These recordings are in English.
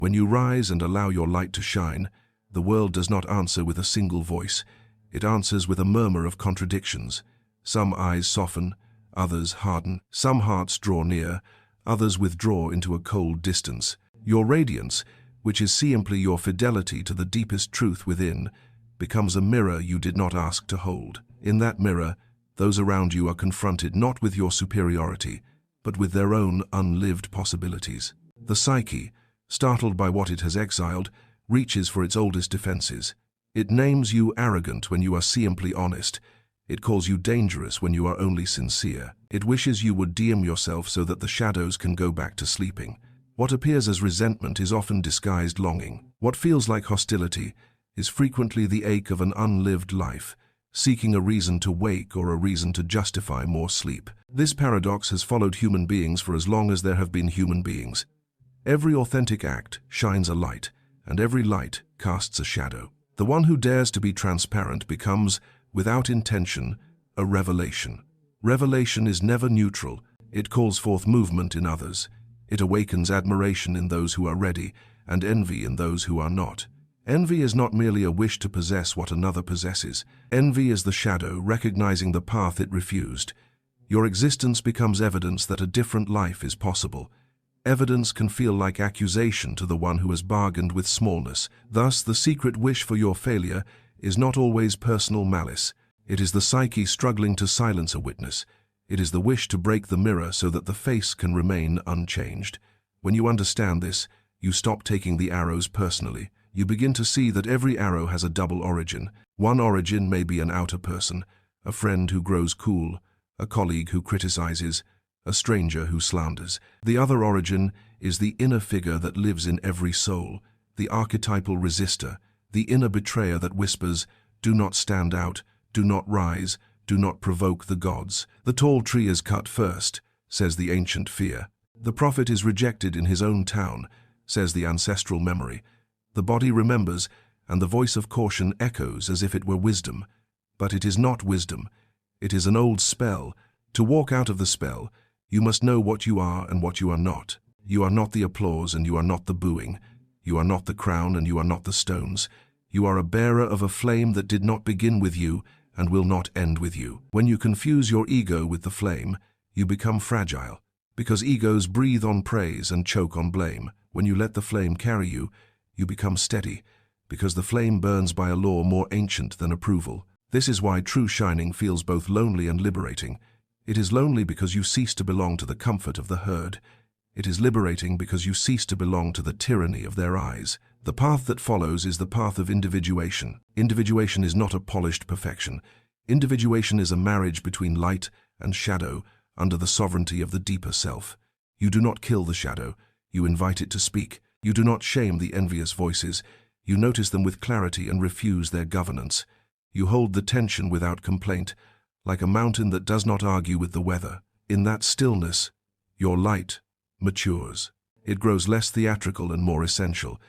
When you rise and allow your light to shine, the world does not answer with a single voice. It answers with a murmur of contradictions. Some eyes soften, others harden. Some hearts draw near, others withdraw into a cold distance. Your radiance, which is simply your fidelity to the deepest truth within, becomes a mirror you did not ask to hold. In that mirror, those around you are confronted not with your superiority, but with their own unlived possibilities. The psyche, startled by what it has exiled, reaches for its oldest defenses. It names you arrogant when you are simply honest. It calls you dangerous when you are only sincere. It wishes you would dim yourself so that the shadows can go back to sleeping. What appears as resentment is often disguised longing. What feels like hostility is frequently the ache of an unlived life, seeking a reason to wake or a reason to justify more sleep. This paradox has followed human beings for as long as there have been human beings. Every authentic act shines a light, and every light casts a shadow. The one who dares to be transparent becomes, without intention, a revelation. Revelation is never neutral. It calls forth movement in others. It awakens admiration in those who are ready, and envy in those who are not. Envy is not merely a wish to possess what another possesses. Envy is the shadow recognizing the path it refused. Your existence becomes evidence that a different life is possible. Evidence can feel like accusation to the one who has bargained with smallness. Thus, the secret wish for your failure is not always personal malice. It is the psyche struggling to silence a witness. It is the wish to break the mirror so that the face can remain unchanged. When you understand this, you stop taking the arrows personally. You begin to see that every arrow has a double origin. One origin may be an outer person, a friend who grows cool, a colleague who criticizes, a stranger who slanders. The other origin is the inner figure that lives in every soul, the archetypal resistor, the inner betrayer that whispers, "Do not stand out, do not rise, do not provoke the gods. The tall tree is cut first," says the ancient fear. The prophet is rejected in his own town, says the ancestral memory. The body remembers, and the voice of caution echoes as if it were wisdom. But it is not wisdom. It is an old spell. To walk out of the spell, you must know what you are and what you are not. You are not the applause and you are not the booing. You are not the crown and you are not the stones. You are a bearer of a flame that did not begin with you and will not end with you. When you confuse your ego with the flame, you become fragile, because egos breathe on praise and choke on blame. When you let the flame carry you, you become steady, because the flame burns by a law more ancient than approval. This is why true shining feels both lonely and liberating. It is lonely because you cease to belong to the comfort of the herd. It is liberating because you cease to belong to the tyranny of their eyes. The path that follows is the path of individuation. Individuation is not a polished perfection. Individuation is a marriage between light and shadow under the sovereignty of the deeper self. You do not kill the shadow, you invite it to speak. You do not shame the envious voices. You notice them with clarity and refuse their governance. You hold the tension without complaint, like a mountain that does not argue with the weather. In that stillness, your light matures. It grows less theatrical and more essential.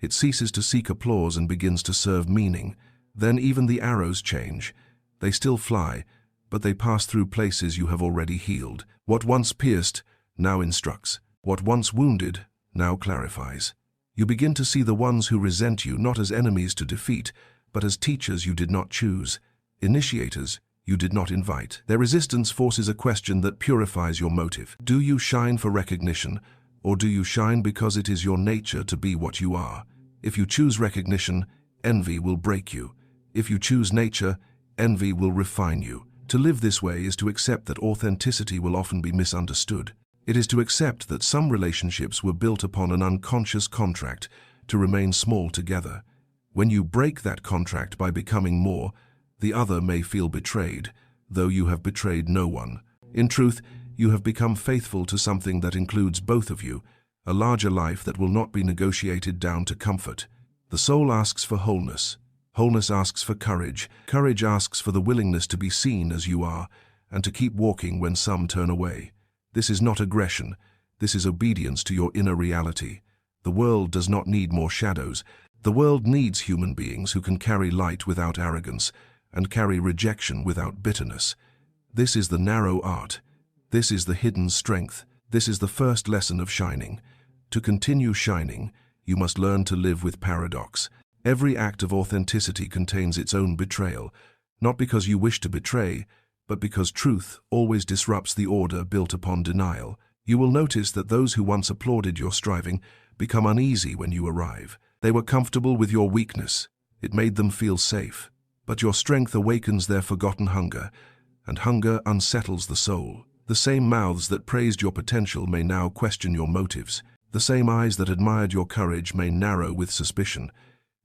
It ceases to seek applause and begins to serve meaning. Then even the arrows change. They still fly, but they pass through places you have already healed. What once pierced now instructs. What once wounded now clarifies. You begin to see the ones who resent you not as enemies to defeat, but as teachers you did not choose, initiators you did not invite. Their resistance forces a question that purifies your motive. Do you shine for recognition, or do you shine because it is your nature to be what you are? If you choose recognition, envy will break you. If you choose nature, envy will refine you. To live this way is to accept that authenticity will often be misunderstood. It is to accept that some relationships were built upon an unconscious contract to remain small together. When you break that contract by becoming more, the other may feel betrayed, though you have betrayed no one. In truth, you have become faithful to something that includes both of you, a larger life that will not be negotiated down to comfort. The soul asks for wholeness. Wholeness asks for courage. Courage asks for the willingness to be seen as you are, and to keep walking when some turn away. This is not aggression. This is obedience to your inner reality. The world does not need more shadows. The world needs human beings who can carry light without arrogance and carry rejection without bitterness. This is the narrow art. This is the hidden strength. This is the first lesson of shining. To continue shining, you must learn to live with paradox. Every act of authenticity contains its own betrayal, not because you wish to betray, but because truth always disrupts the order built upon denial. You will notice that those who once applauded your striving become uneasy when you arrive. They were comfortable with your weakness. It made them feel safe. But your strength awakens their forgotten hunger, and hunger unsettles the soul. The same mouths that praised your potential may now question your motives. The same eyes that admired your courage may narrow with suspicion.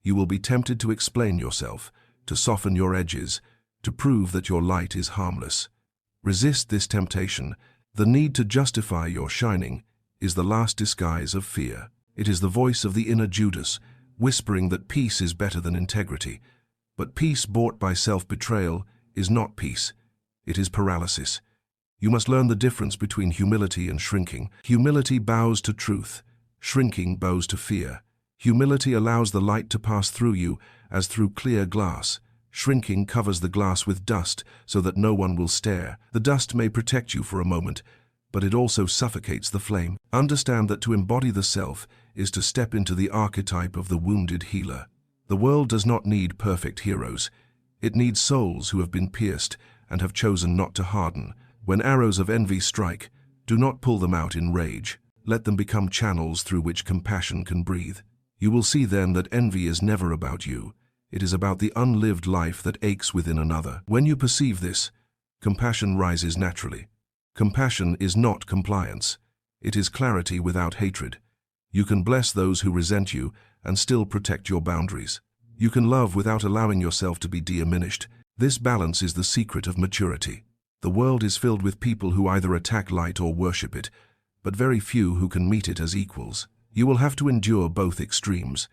You will be tempted to explain yourself, to soften your edges, to prove that your light is harmless. Resist this temptation. The need to justify your shining is the last disguise of fear. It is the voice of the inner Judas, whispering that peace is better than integrity. But peace bought by self-betrayal is not peace. It is paralysis. You must learn the difference between humility and shrinking. Humility bows to truth. Shrinking bows to fear. Humility allows the light to pass through you as through clear glass. Shrinking covers the glass with dust so that no one will stare. The dust may protect you for a moment, but it also suffocates the flame. Understand that to embody the self is to step into the archetype of the wounded healer. The world does not need perfect heroes. It needs souls who have been pierced and have chosen not to harden. When arrows of envy strike, do not pull them out in rage. Let them become channels through which compassion can breathe. You will see then that envy is never about you. It is about the unlived life that aches within another. When you perceive this, compassion rises naturally. Compassion is not compliance. It is clarity without hatred. You can bless those who resent you and still protect your boundaries. You can love without allowing yourself to be diminished. This balance is the secret of maturity. The world is filled with people who either attack light or worship it, but very few who can meet it as equals. You will have to endure both extremes,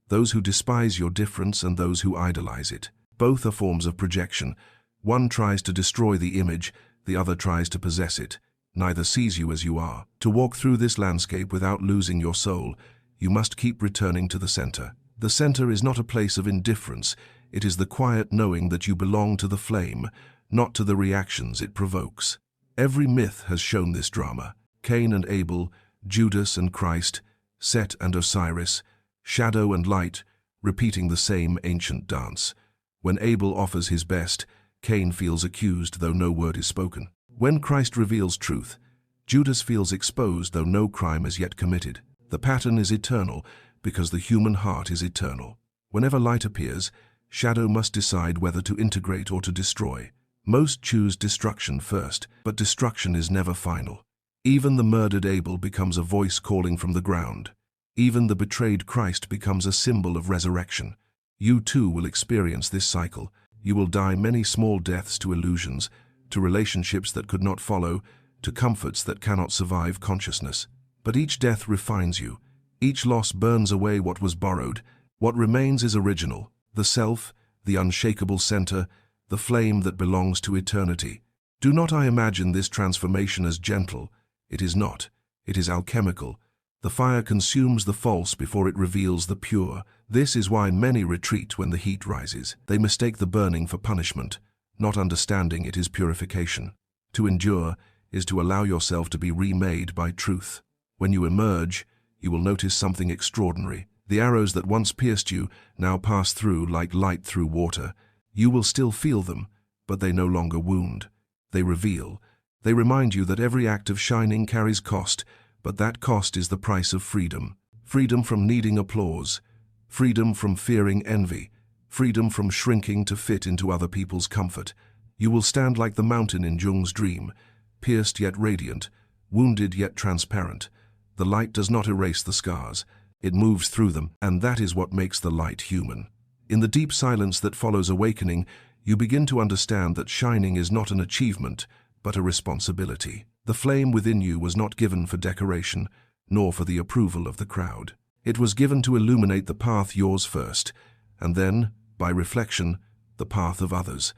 those who despise your difference and those who idolize it. Both are forms of projection. One tries to destroy the image, the other tries to possess it. Neither sees you as you are. To walk through this landscape without losing your soul, you must keep returning to the center. The center is not a place of indifference. It is the quiet knowing that you belong to the flame, not to the reactions it provokes. Every myth has shown this drama. Cain and Abel, Judas and Christ, Set and Osiris, shadow and light, repeating the same ancient dance. When Abel offers his best, Cain feels accused though no word is spoken. When Christ reveals truth, Judas feels exposed though no crime is yet committed. The pattern is eternal because the human heart is eternal. Whenever light appears, shadow must decide whether to integrate or to destroy. Most choose destruction first, but destruction is never final. Even the murdered Abel becomes a voice calling from the ground. Even the betrayed Christ becomes a symbol of resurrection. You too will experience this cycle. You will die many small deaths to illusions, to relationships that could not follow, to comforts that cannot survive consciousness. But each death refines you. Each loss burns away what was borrowed. What remains is original, the self, the unshakable center, the flame that belongs to eternity. Do not I imagine this transformation as gentle? It is not. It is alchemical. The fire consumes the false before it reveals the pure. This is why many retreat when the heat rises. They mistake the burning for punishment, not understanding it is purification. To endure is to allow yourself to be remade by truth. When you emerge, you will notice something extraordinary. The arrows that once pierced you now pass through like light through water. You will still feel them, but they no longer wound. They reveal. They remind you that every act of shining carries cost, but that cost is the price of freedom. Freedom from needing applause. Freedom from fearing envy. Freedom from shrinking to fit into other people's comfort. You will stand like the mountain in Jung's dream, pierced yet radiant, wounded yet transparent. The light does not erase the scars. It moves through them, and that is what makes the light human. In the deep silence that follows awakening, you begin to understand that shining is not an achievement, but a responsibility. The flame within you was not given for decoration, nor for the approval of the crowd. It was given to illuminate the path yours first, and then, by reflection, the path of others.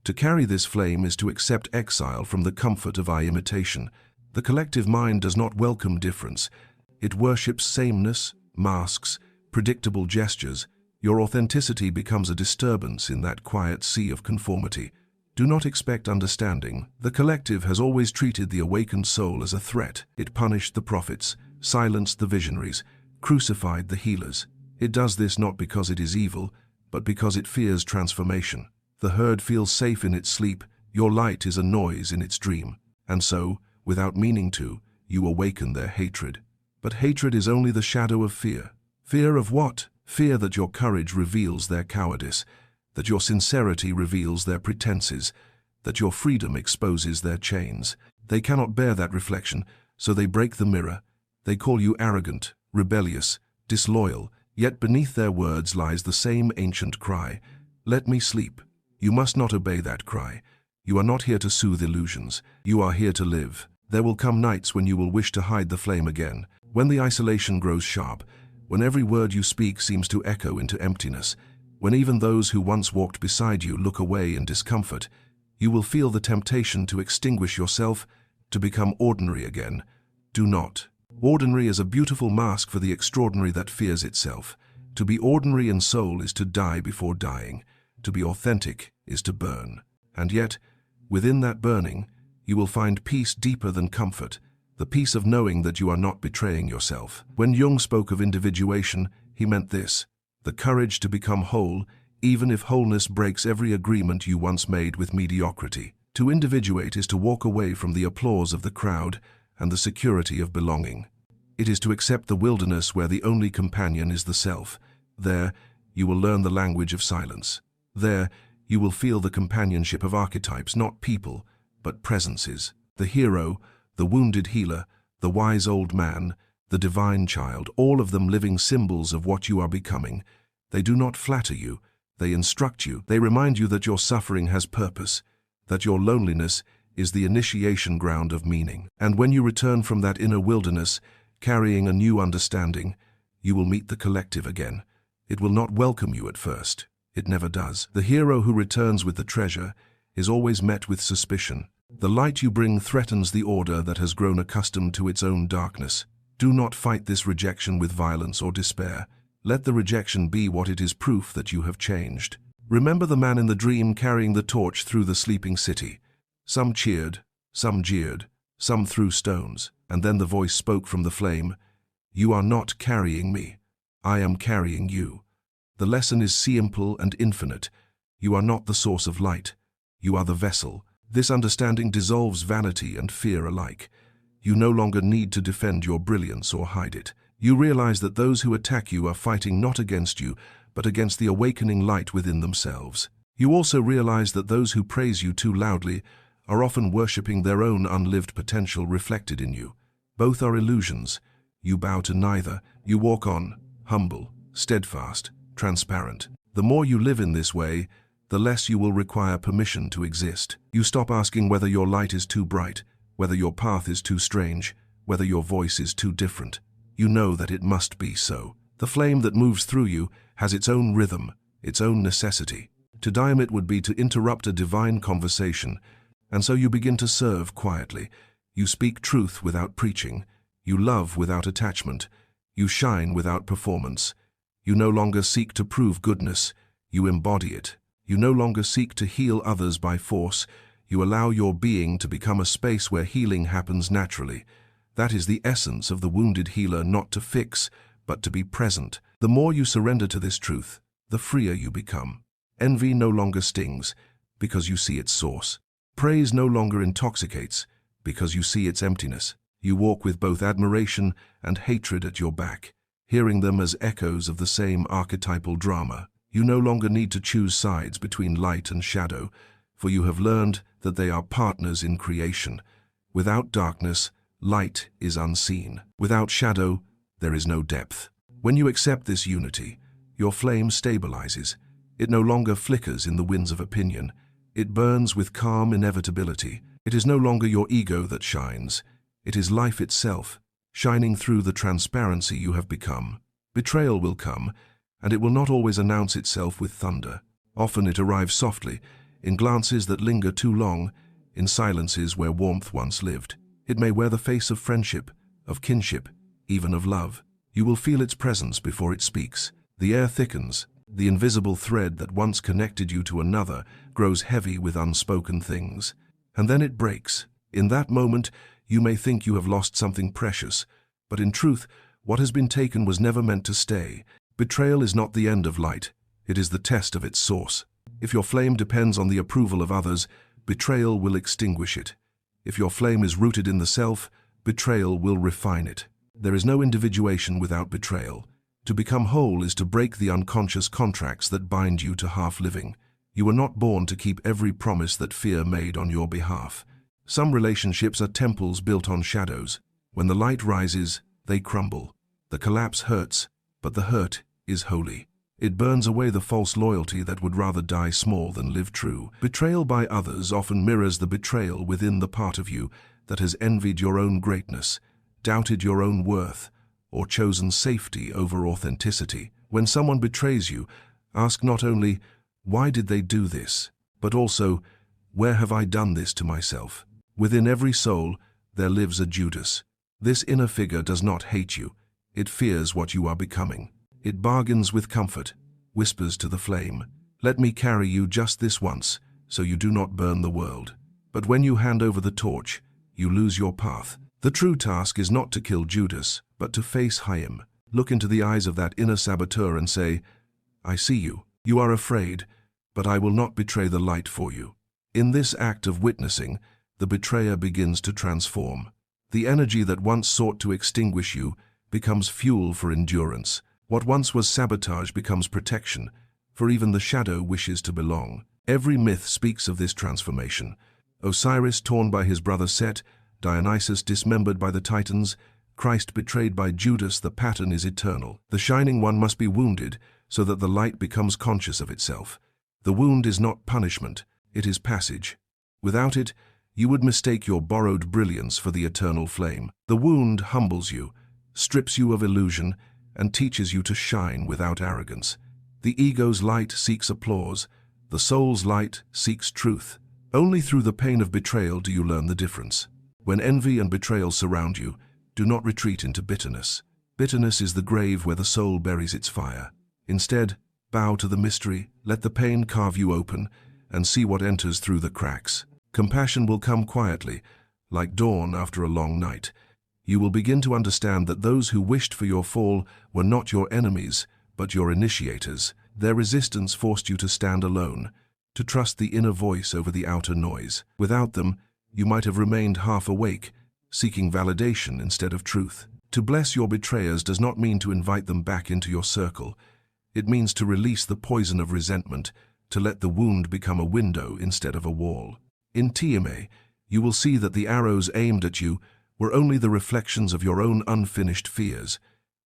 To carry this flame is to accept exile from the comfort of imitation. The collective mind does not welcome difference. It worships sameness, masks, predictable gestures. Your authenticity becomes a disturbance in that quiet sea of conformity. Do not expect understanding. The collective has always treated the awakened soul as a threat. It punished the prophets, silenced the visionaries, crucified the healers. It does this not because it is evil, but because it fears transformation. The herd feels safe in its sleep, your light is a noise in its dream. And so, without meaning to, you awaken their hatred. But hatred is only the shadow of fear. Fear of what? Fear that your courage reveals their cowardice, that your sincerity reveals their pretenses, that your freedom exposes their chains. They cannot bear that reflection, so they break the mirror. They call you arrogant, rebellious, disloyal, yet beneath their words lies the same ancient cry. Let me sleep. You must not obey that cry. You are not here to soothe illusions. You are here to live. There will come nights when you will wish to hide the flame again, when the isolation grows sharp, when every word you speak seems to echo into emptiness, when even those who once walked beside you look away in discomfort. You will feel the temptation to extinguish yourself, to become ordinary again. Do not. Ordinary is a beautiful mask for the extraordinary that fears itself. To be ordinary in soul is to die before dying. To be authentic is to burn. And yet, within that burning, you will find peace deeper than comfort, the peace of knowing that you are not betraying yourself. When Jung spoke of individuation, he meant this: the courage to become whole, even if wholeness breaks every agreement you once made with mediocrity. To individuate is to walk away from the applause of the crowd and the security of belonging. It is to accept the wilderness where the only companion is the self. There, you will learn the language of silence. There, you will feel the companionship of archetypes, not people, but presences. The hero, the wounded healer, the wise old man, the divine child, all of them living symbols of what you are becoming. They do not flatter you, they instruct you. They remind you that your suffering has purpose, that your loneliness is the initiation ground of meaning. And when you return from that inner wilderness, carrying a new understanding, you will meet the collective again. It will not welcome you at first. It never does. The hero who returns with the treasure is always met with suspicion. The light you bring threatens the order that has grown accustomed to its own darkness. Do not fight this rejection with violence or despair. Let the rejection be what it is: proof that you have changed. Remember the man in the dream carrying the torch through the sleeping city. Some cheered, some jeered, some threw stones, and then the voice spoke from the flame: "You are not carrying me. I am carrying you." The lesson is simple and infinite. You are not the source of light. You are the vessel. This understanding dissolves vanity and fear alike. You no longer need to defend your brilliance or hide it. You realize that those who attack you are fighting not against you, but against the awakening light within themselves. You also realize that those who praise you too loudly are often worshipping their own unlived potential reflected in you. Both are illusions. You bow to neither. You walk on, humble, steadfast, transparent. The more you live in this way, the less you will require permission to exist. You stop asking whether your light is too bright, whether your path is too strange, whether your voice is too different. You know that it must be so. The flame that moves through you has its own rhythm, its own necessity. To dim it would be to interrupt a divine conversation, and so you begin to serve quietly. You speak truth without preaching. You love without attachment. You shine without performance. You no longer seek to prove goodness. You embody it. You no longer seek to heal others by force. You allow your being to become a space where healing happens naturally. That is the essence of the wounded healer: not to fix, but to be present. The more you surrender to this truth, the freer you become. Envy no longer stings, because you see its source. Praise no longer intoxicates, because you see its emptiness. You walk with both admiration and hatred at your back, hearing them as echoes of the same archetypal drama. You no longer need to choose sides between light and shadow, for you have learned that they are partners in creation. Without darkness, light is unseen. Without shadow, there is no depth. When you accept this unity, your flame stabilizes. It no longer flickers in the winds of opinion. It burns with calm inevitability. It is no longer your ego that shines. It is life itself, shining through the transparency you have become. Betrayal will come, and it will not always announce itself with thunder. Often it arrives softly, in glances that linger too long, in silences where warmth once lived. It may wear the face of friendship, of kinship, even of love. You will feel its presence before it speaks. The air thickens. The invisible thread that once connected you to another grows heavy with unspoken things. And then it breaks. In that moment, you may think you have lost something precious, but in truth, What has been taken was never meant to stay. Betrayal is not the end of light. It is the test of its source. If your flame depends on the approval of others, betrayal will extinguish it. If your flame is rooted in the self, betrayal will refine it. There is no individuation without betrayal. To become whole is to break the unconscious contracts that bind you to half-living. You were not born to keep every promise that fear made on your behalf. Some relationships are temples built on shadows. When the light rises, they crumble. The collapse hurts, but the hurt is holy. It burns away the false loyalty that would rather die small than live true. Betrayal by others often mirrors the betrayal within the part of you that has envied your own greatness, doubted your own worth, or chosen safety over authenticity. When someone betrays you, ask not only, "Why did they do this?" but also, "Where have I done this to myself?" Within every soul, there lives a Judas. This inner figure does not hate you. It fears what you are becoming. It bargains with comfort, whispers to the flame, "Let me carry you just this once, so you do not burn the world." But when you hand over the torch, you lose your path. The true task is not to kill Judas, but to face Chaim. Look into the eyes of that inner saboteur and say, "I see you. You are afraid, but I will not betray the light for you." In this act of witnessing, the betrayer begins to transform. The energy that once sought to extinguish you becomes fuel for endurance. What once was sabotage becomes protection, for even the shadow wishes to belong. Every myth speaks of this transformation. Osiris torn by his brother Set, Dionysus dismembered by the Titans, Christ betrayed by Judas. The pattern is eternal. The Shining One must be wounded so that the light becomes conscious of itself. The wound is not punishment, it is passage. Without it, you would mistake your borrowed brilliance for the eternal flame. The wound humbles you, strips you of illusion, and teaches you to shine without arrogance. The ego's light seeks applause. The soul's light seeks truth. Only through the pain of betrayal do you learn the difference. When envy and betrayal surround you, do not retreat into bitterness. Bitterness is the grave where the soul buries its fire. Instead, bow to the mystery, let the pain carve you open, and see what enters through the cracks. Compassion will come quietly, like dawn after a long night. You will begin to understand that those who wished for your fall were not your enemies, but your initiators. Their resistance forced you to stand alone, to trust the inner voice over the outer noise. Without them, you might have remained half awake, seeking validation instead of truth. To bless your betrayers does not mean to invite them back into your circle. It means to release the poison of resentment, to let the wound become a window instead of a wall. In Tiame, you will see that the arrows aimed at you were only the reflections of your own unfinished fears.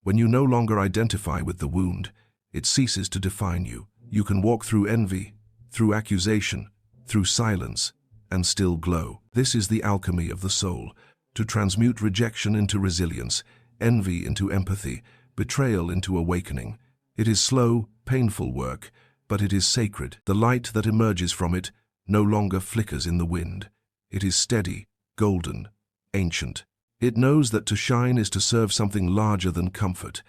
When you no longer identify with the wound, it ceases to define you. You can walk through envy, through accusation, through silence, and still glow. This is the alchemy of the soul, to transmute rejection into resilience, envy into empathy, betrayal into awakening. It is slow, painful work, but it is sacred. The light that emerges from it no longer flickers in the wind. It is steady, golden, ancient. It knows that to shine is to serve something larger than comfort,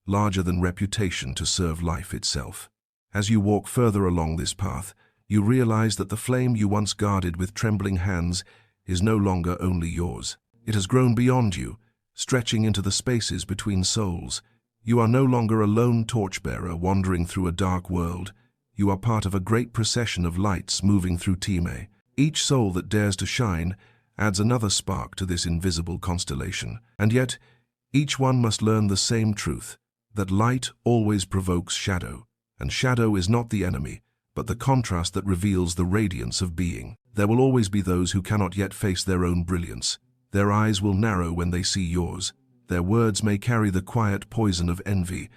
larger than reputation, to serve life itself. As you walk further along this path, you realize that the flame you once guarded with trembling hands is no longer only yours. It has grown beyond you, stretching into the spaces between souls. You are no longer a lone torchbearer wandering through a dark world. You are part of a great procession of lights moving through Tiame. Each soul that dares to shine adds another spark to this invisible constellation. And yet, each one must learn the same truth, that light always provokes shadow, and shadow is not the enemy, but the contrast that reveals the radiance of being. There will always be those who cannot yet face their own brilliance. Their eyes will narrow when they see yours. Their words may carry the quiet poison of envy,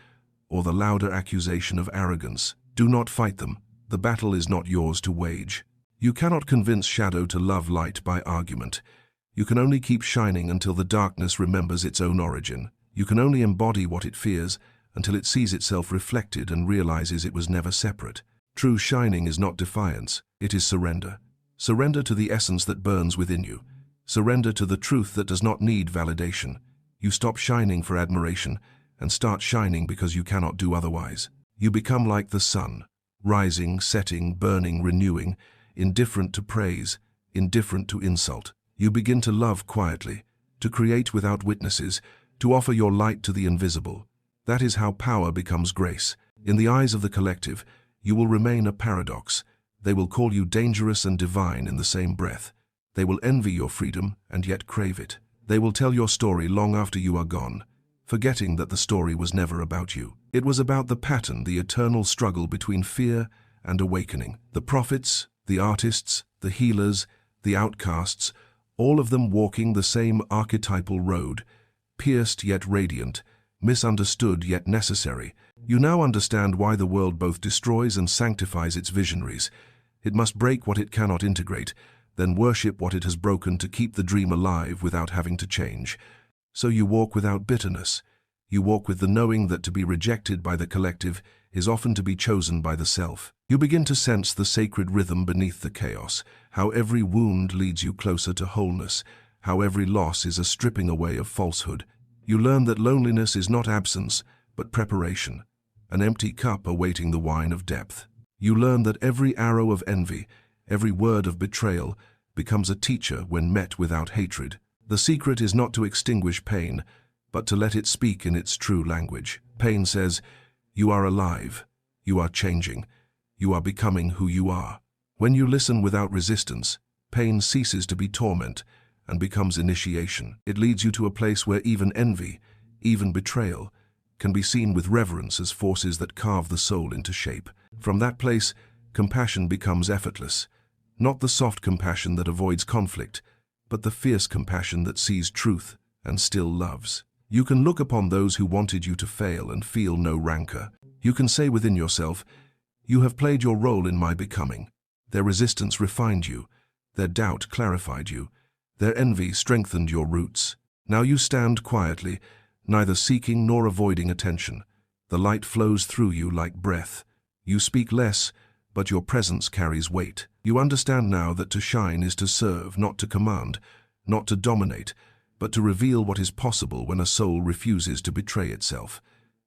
or the louder accusation of arrogance. Do not fight them. The battle is not yours to wage. You cannot convince shadow to love light by argument. You can only keep shining until the darkness remembers its own origin. You can only embody what it fears until it sees itself reflected and realizes it was never separate. True shining is not defiance, it is surrender. Surrender to the essence that burns within you. Surrender to the truth that does not need validation. You stop shining for admiration and start shining because you cannot do otherwise. You become like the sun, rising, setting, burning, renewing, indifferent to praise, indifferent to insult. You begin to love quietly, to create without witnesses, to offer your light to the invisible. That is how power becomes grace. In the eyes of the collective, you will remain a paradox. They will call you dangerous and divine in the same breath. They will envy your freedom and yet crave it. They will tell your story long after you are gone, forgetting that the story was never about you. It was about the pattern, the eternal struggle between fear and awakening. The prophets, the artists, the healers, the outcasts, all of them walking the same archetypal road, pierced yet radiant, misunderstood yet necessary. You now understand why the world both destroys and sanctifies its visionaries. It must break what it cannot integrate, then worship what it has broken to keep the dream alive without having to change. So you walk without bitterness. You walk with the knowing that to be rejected by the collective is often to be chosen by the self. You begin to sense the sacred rhythm beneath the chaos, how every wound leads you closer to wholeness, how every loss is a stripping away of falsehood. You learn that loneliness is not absence, but preparation, an empty cup awaiting the wine of depth. You learn that every arrow of envy, every word of betrayal, becomes a teacher when met without hatred. The secret is not to extinguish pain, but to let it speak in its true language. Pain says, "You are alive, you are changing, you are becoming who you are." When you listen without resistance, pain ceases to be torment and becomes initiation. It leads you to a place where even envy, even betrayal, can be seen with reverence as forces that carve the soul into shape. From that place, compassion becomes effortless, not the soft compassion that avoids conflict, but the fierce compassion that sees truth and still loves. You can look upon those who wanted you to fail and feel no rancor. You can say within yourself, "You have played your role in my becoming." Their resistance refined you, their doubt clarified you, their envy strengthened your roots. Now you stand quietly, neither seeking nor avoiding attention. The light flows through you like breath. You speak less, but your presence carries weight. You understand now that to shine is to serve, not to command, not to dominate, but to reveal what is possible when a soul refuses to betray itself.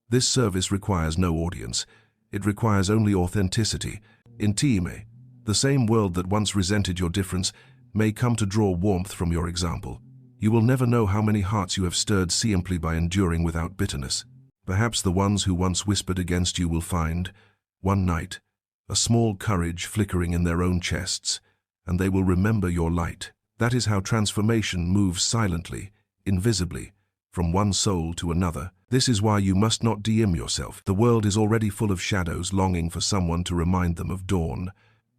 This service requires no audience. It requires only authenticity. Intime, the same world that once resented your difference, may come to draw warmth from your example. You will never know how many hearts you have stirred simply by enduring without bitterness. Perhaps the ones who once whispered against you will find, one night, a small courage flickering in their own chests, and they will remember your light. That is how transformation moves silently, invisibly, from one soul to another. This is why you must not dim yourself. The world is already full of shadows longing for someone to remind them of dawn.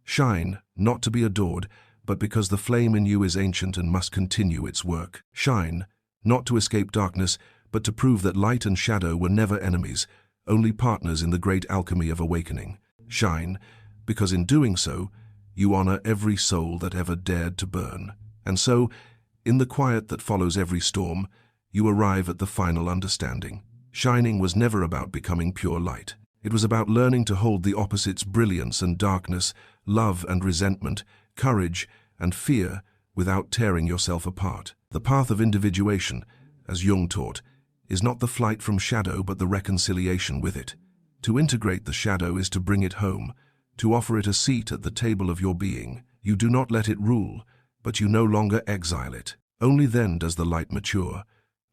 Shine, not to be adored, but because the flame in you is ancient and must continue its work. Shine, not to escape darkness, but to prove that light and shadow were never enemies, only partners in the great alchemy of awakening. Shine, because in doing so, you honor every soul that ever dared to burn. And so, in the quiet that follows every storm, you arrive at the final understanding. Shining was never about becoming pure light. It was about learning to hold the opposites' brilliance and darkness, love and resentment, courage and fear without tearing yourself apart. The path of individuation, as Jung taught, is not the flight from shadow but the reconciliation with it. To integrate the shadow is to bring it home, to offer it a seat at the table of your being. You do not let it rule, but you no longer exile it. Only then does the light mature.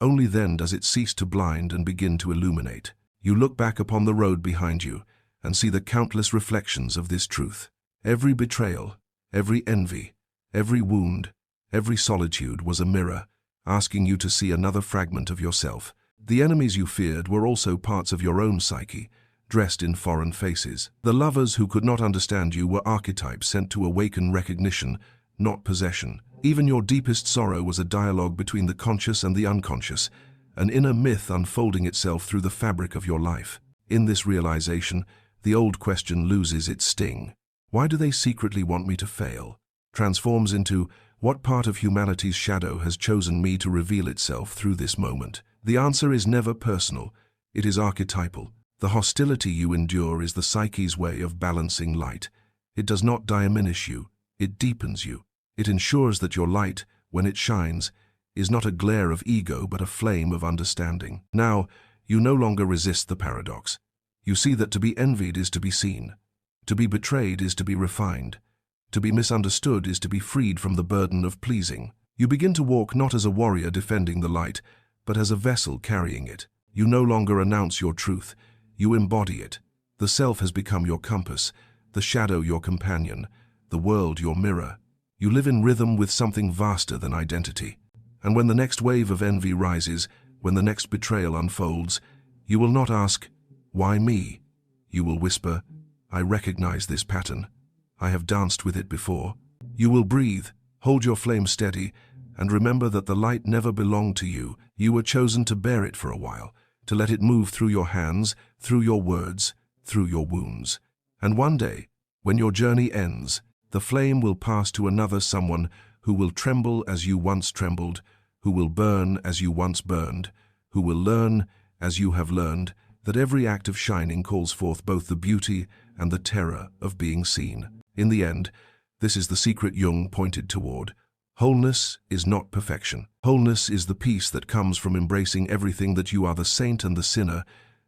Only then does it cease to blind and begin to illuminate. You look back upon the road behind you and see the countless reflections of this truth. Every betrayal, every envy, every wound, every solitude was a mirror, asking you to see another fragment of yourself. The enemies you feared were also parts of your own psyche, dressed in foreign faces. The lovers who could not understand you were archetypes sent to awaken recognition, not possession. Even your deepest sorrow was a dialogue between the conscious and the unconscious, an inner myth unfolding itself through the fabric of your life. In this realization, the old question loses its sting. Why do they secretly want me to fail? Transforms into, what part of humanity's shadow has chosen me to reveal itself through this moment? The answer is never personal. It is archetypal. The hostility you endure is the psyche's way of balancing light. It does not diminish you. It deepens you. It ensures that your light, when it shines, is not a glare of ego but a flame of understanding. Now, you no longer resist the paradox. You see that to be envied is to be seen. To be betrayed is to be refined. To be misunderstood is to be freed from the burden of pleasing. You begin to walk not as a warrior defending the light, but as a vessel carrying it. You no longer announce your truth, you embody it. The self has become your compass, the shadow your companion, the world your mirror. You live in rhythm with something vaster than identity. And when the next wave of envy rises, when the next betrayal unfolds, you will not ask, "Why me?" You will whisper, "I recognize this pattern. I have danced with it before." You will breathe, hold your flame steady, and remember that the light never belonged to you. You were chosen to bear it for a while, to let it move through your hands, through your words, through your wounds. And one day, when your journey ends, the flame will pass to another someone who will tremble as you once trembled, who will burn as you once burned, who will learn as you have learned, that every act of shining calls forth both the beauty and the terror of being seen. In the end, this is the secret Jung pointed toward. Wholeness is not perfection. Wholeness is the peace that comes from embracing everything, that you are the saint and the sinner,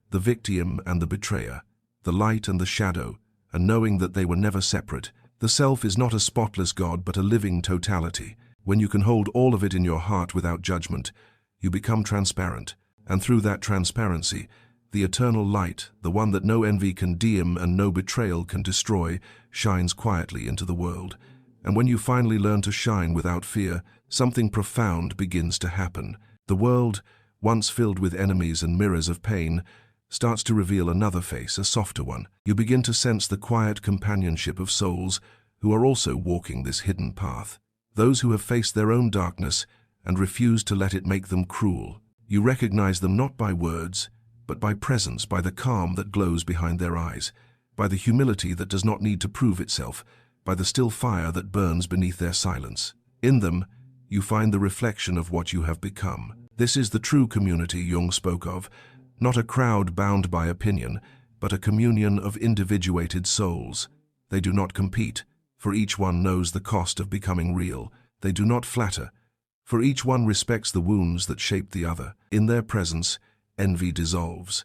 the victim and the betrayer, the light and the shadow, and knowing that they were never separate. The self is not a spotless God, but a living totality. When you can hold all of it in your heart without judgment, you become transparent, and through that transparency, the eternal light, the one that no envy can dim and no betrayal can destroy, shines quietly into the world. And when you finally learn to shine without fear, something profound begins to happen. The world, once filled with enemies and mirrors of pain, starts to reveal another face, a softer one. You begin to sense the quiet companionship of souls who are also walking this hidden path. Those who have faced their own darkness and refuse to let it make them cruel. You recognize them not by words, but by presence, by the calm that glows behind their eyes, by the humility that does not need to prove itself, by the still fire that burns beneath their silence. In them, you find the reflection of what you have become. This is the true community Jung spoke of, not a crowd bound by opinion, but a communion of individuated souls. They do not compete, for each one knows the cost of becoming real. They do not flatter, for each one respects the wounds that shape the other. In their presence, envy dissolves.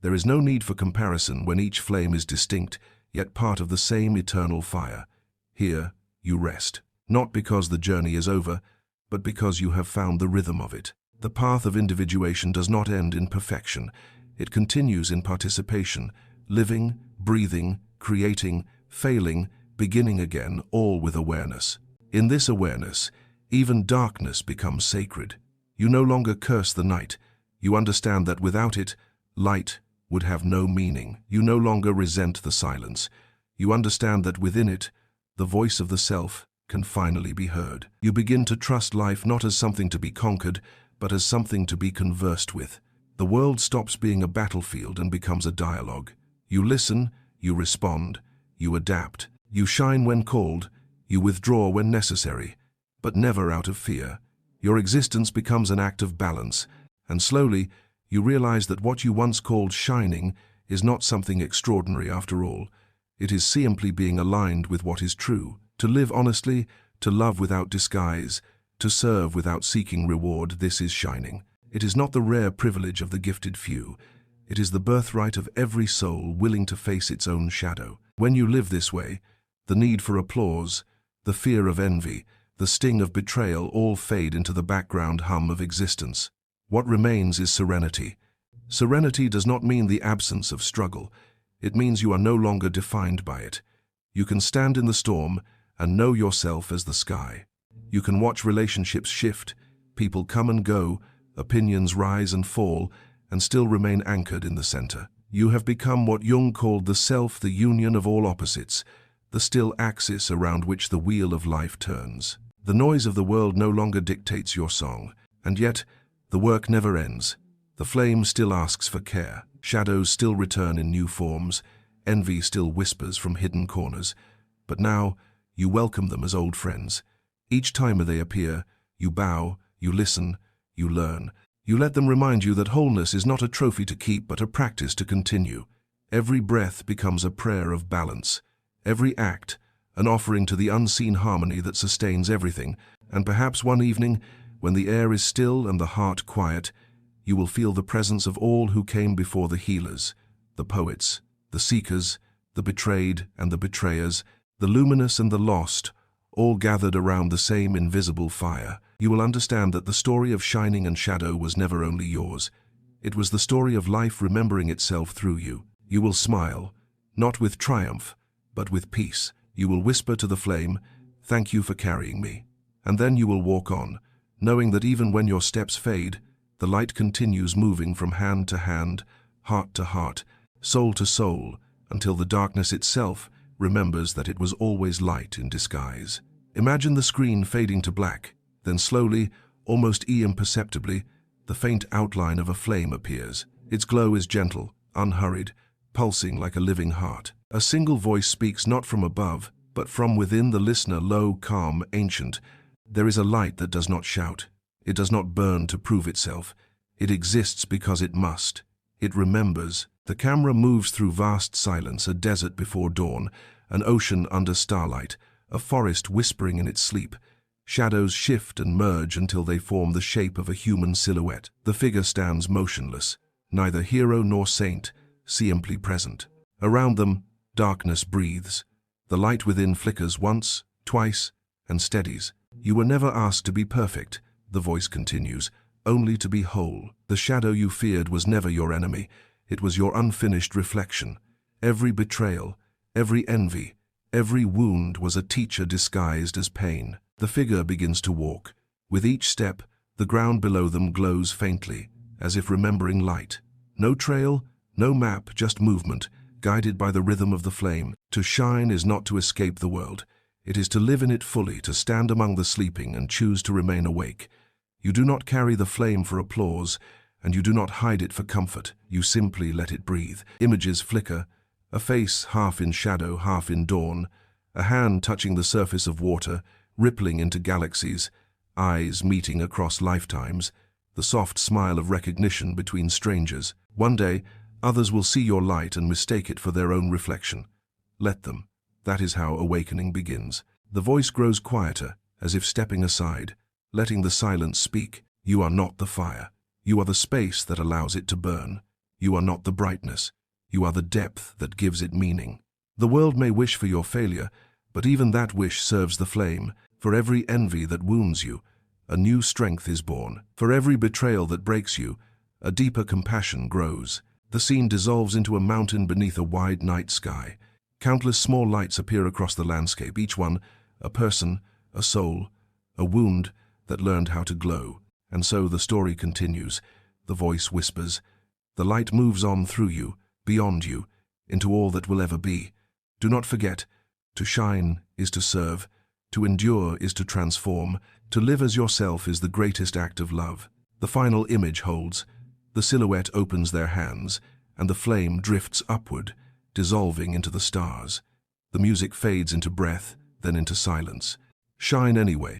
There is no need for comparison when each flame is distinct, yet part of the same eternal fire. Here, you rest, not because the journey is over, but because you have found the rhythm of it. The path of individuation does not end in perfection. It continues in participation, living, breathing, creating, failing, beginning again, all with awareness. In this awareness, even darkness becomes sacred. You no longer curse the night. You understand that without it, light would have no meaning. You no longer resent the silence. You understand that within it, the voice of the self can finally be heard. You begin to trust life not as something to be conquered, but as something to be conversed with. The world stops being a battlefield and becomes a dialogue. You listen, you respond, you adapt. You shine when called, you withdraw when necessary, but never out of fear. Your existence becomes an act of balance, and slowly you realize that what you once called shining is not something extraordinary after all. It is simply being aligned with what is true. To live honestly, to love without disguise, to serve without seeking reward, this is shining. It is not the rare privilege of the gifted few. It is the birthright of every soul willing to face its own shadow. When you live this way, the need for applause, the fear of envy, the sting of betrayal all fade into the background hum of existence. What remains is serenity. Serenity does not mean the absence of struggle. It means you are no longer defined by it. You can stand in the storm and know yourself as the sky. You can watch relationships shift, people come and go, opinions rise and fall, and still remain anchored in the center. You have become what Jung called the self, the union of all opposites, the still axis around which the wheel of life turns. The noise of the world no longer dictates your song, and yet the work never ends. The flame still asks for care. Shadows still return in new forms. Envy still whispers from hidden corners. But now, you welcome them as old friends. Each time they appear, you bow, you listen, you learn. You let them remind you that wholeness is not a trophy to keep, but a practice to continue. Every breath becomes a prayer of balance. Every act, an offering to the unseen harmony that sustains everything. And perhaps one evening, when the air is still and the heart quiet, you will feel the presence of all who came before, the healers, the poets, the seekers, the betrayed and the betrayers, the luminous and the lost, all gathered around the same invisible fire. you will understand that the story of shining and shadow was never only yours. It was the story of life remembering itself through you. You will smile, not with triumph, but with peace. You will whisper to the flame, "Thank you for carrying me." And then you will walk on, knowing that even when your steps fade, the light continues moving from hand to hand, heart to heart, soul to soul, until the darkness itself remembers that it was always light in disguise. Imagine the screen fading to black, then slowly, almost imperceptibly, the faint outline of a flame appears. Its glow is gentle, unhurried, pulsing like a living heart. A single voice speaks not from above, but from within the listener, low, calm, ancient. There is a light that does not shout. It does not burn to prove itself. It exists because it must. It remembers. The camera moves through vast silence, a desert before dawn, an ocean under starlight, a forest whispering in its sleep. Shadows shift and merge until they form the shape of a human silhouette. The figure stands motionless, neither hero nor saint, simply present. Around them, darkness breathes. The light within flickers once, twice, and steadies. You were never asked to be perfect, the voice continues, only to be whole. The shadow you feared was never your enemy. It was your unfinished reflection. Every betrayal, every envy, every wound was a teacher disguised as pain. The figure begins to walk. With each step, the ground below them glows faintly, as if remembering light. No trail, no map, just movement, guided by the rhythm of the flame. To shine is not to escape the world. It is to live in it fully, to stand among the sleeping and choose to remain awake. You do not carry the flame for applause, and you do not hide it for comfort. You simply let it breathe. Images flicker, a face half in shadow, half in dawn, a hand touching the surface of water, rippling into galaxies, eyes meeting across lifetimes, the soft smile of recognition between strangers. One day, others will see your light and mistake it for their own reflection. Let them. That is how awakening begins. The voice grows quieter, as if stepping aside, letting the silence speak. You are not the fire. You are the space that allows it to burn. You are not the brightness. You are the depth that gives it meaning. The world may wish for your failure, but even that wish serves the flame. For every envy that wounds you, a new strength is born. For every betrayal that breaks you, a deeper compassion grows. The scene dissolves into a mountain beneath a wide night sky. Countless small lights appear across the landscape, each one a person, a soul, a wound that learned how to glow. And so the story continues. The voice whispers. The light moves on through you, beyond you, into all that will ever be. Do not forget, to shine is to serve, to endure is to transform, to live as yourself is the greatest act of love. The final image holds. The silhouette opens their hands, and the flame drifts upward, dissolving into the stars. The music fades into breath, then into silence. Shine anyway.